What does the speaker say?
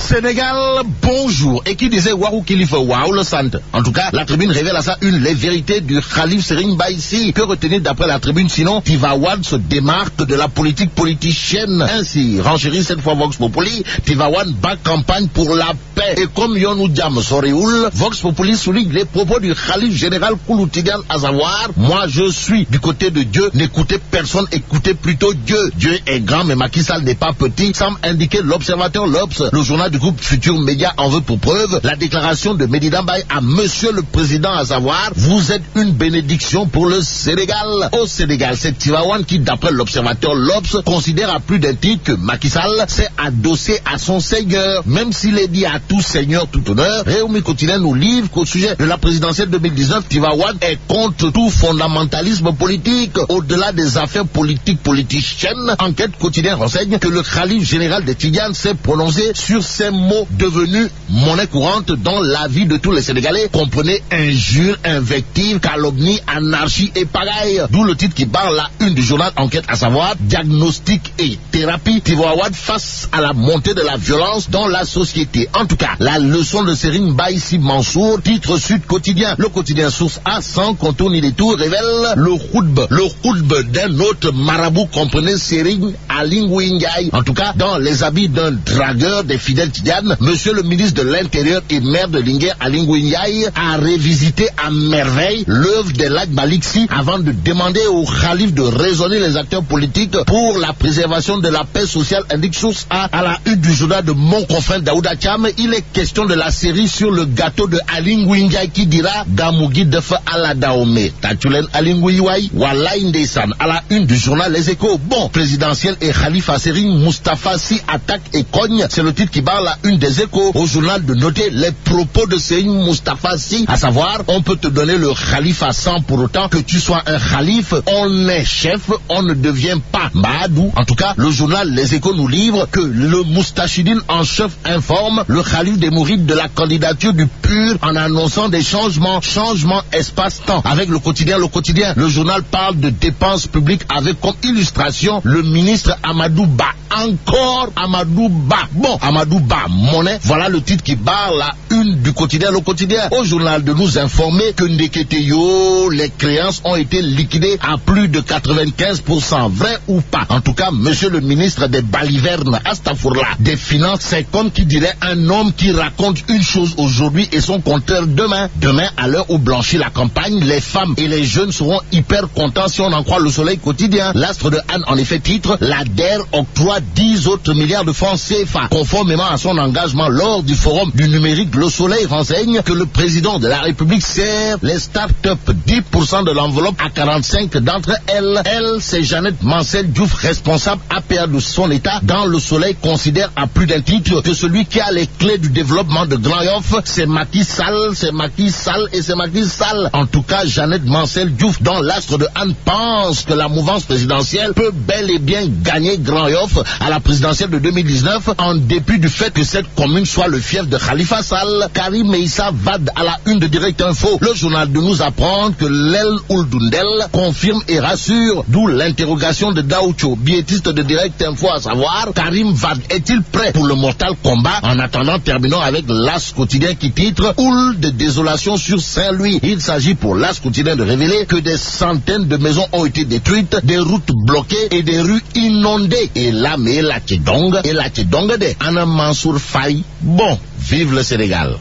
Sénégal, bonjour. Et qui disait Waouh Kilifa Waouh le centre. En tout cas, la tribune révèle à ça les vérités du Khalif Serigne Baïsi. Que retenir d'après la tribune, sinon Tivaouane se démarque de la politique politicienne. Ainsi, renchérit cette fois Vox Populi, Tivaouane bat campagne pour la paix. Et comme Yonou Diam Sorioul, Vox Populi souligne les propos du Khalif général Kouloutigan, à savoir, moi je suis du côté de Dieu, n'écoutez personne, écoutez plutôt Dieu. Dieu est grand, mais Macky Sall n'est pas petit, semble indiquer l'observateur L'Obs. Le journal du groupe Futur Média en veut pour preuve la déclaration de Medina Baye à Monsieur le Président, à savoir, vous êtes une bénédiction pour le Sénégal. Au Sénégal, c'est Tivaouane qui, d'après l'observateur L'Obs, considère à plus d'un titre que Macky Sall s'est adossé à son Seigneur. Même s'il est dit à tout Seigneur, tout honneur, Réumi Quotidien nous livre qu'au sujet de la présidentielle 2019, Tivaouane est contre tout fondamentalisme politique. Au-delà des affaires politiciennes, Enquête Quotidien renseigne que le Khalif général de Tidiane s'est prononcé sur ces mots devenus monnaie courante dans la vie de tous les Sénégalais. Comprenez injures, invectives, calomnies, anarchie et pagaille. D'où le titre qui barre la une du journal Enquête, à savoir diagnostic et thérapie. Tivaouane face à la montée de la violence dans la société. En tout cas, la leçon de Serigne Baïsi Mansour, titre Sud Quotidien. Le quotidien Source A, sans contour ni détour, révèle le khutbe d'un autre marabout, comprenez Serigne Aly Ndiaye. En tout cas, dans les habits d'un dragueur des fidèles Tidiane, monsieur le ministre de l'Intérieur et maire de Linguère, Aly Ndiaye, a révisité à merveille l'œuvre de Ladj Malick Sy avant de demander au Khalif de raisonner les acteurs politiques pour la préservation de la paix sociale, indique Source A. À la une du journal de mon confrère Daouda Thiam, il est question de la série sur le gâteau de Aly Ndiaye qui dira Gamougi Defa ala Daomé. Tatulen Aly Ndiaye, Walay Ndeyssan. À la une du journal Les Échos, bon, présidentiel et Khalifa Serigne Moustapha Sy attaque et cogne. C'est le titre qui barre la une des Échos. Au journal de noter les propos de Serigne Moustapha Sy, à savoir, on peut te donner le Khalifa sans pour autant que tu sois un Khalif. On est chef, on ne devient pas Mahadou. En tout cas, le journal Les Échos nous livre que le Moustachidine en chef informe le Khalif des Mourides de la candidature du PUR en annonçant des changements espace-temps. Avec le quotidien, le journal parle de dépenses publiques avec comme illustration le ministre Amadou Ba. Encore Amadou Ba. Bon, Amadou Ba, monnaie, voilà le titre qui barre la une du quotidien, le quotidien. Au journal de nous informer que Ndeketeyo, les créances ont été liquidées à plus de 95%. Vrai ou pas? En tout cas, monsieur le ministre des Balivernes, Astafourla, des Finances, c'est comme qui dirait un homme qui raconte une chose aujourd'hui et son contraire demain. Demain, à l'heure où blanchit la campagne, les femmes et les jeunes seront hyper contents si on en croit le Soleil quotidien. L'Astre de Anne, en effet, titre, la DER octroie 10 autres milliards de francs CFA. Conformément à son engagement lors du forum du numérique, le Soleil renseigne que le président de la République sert les start-up 10% de l'enveloppe à 45 d'entre elles. Elle, c'est Jeannette Mancel Diouf, responsable APA de son État. Dans le Soleil considère à plus d'un titre que celui qui a les clés du développement de Grand Yoff, c'est Macky Sall, c'est Macky Sall et c'est Macky Sall. En tout cas, Jeannette Mancel Diouf, dans l'Astre de Anne, pense que la mouvance présidentielle peut bel et bien gagner Grand Yoff à la présidentielle de 2019, en dépit du fait que cette commune soit le fief de Khalifa Sall. Karim Meïssa Wade à la une de Direct Info. Le journal de nous apprend que l'El Ouldundel confirme et rassure, d'où l'interrogation de Daoucho, biétiste de Direct Info, à savoir, Karim Wade est-il prêt pour le mortal combat? En attendant, terminons avec l'As quotidien qui titre Houle de désolation sur Saint-Louis. Il s'agit pour l'As quotidien de révéler que des centaines de maisons ont été détruites, des routes bloquées et des rues inondées. Et là, mais la Tchedong de Anna Mansour Faye. Bon, vive le Sénégal.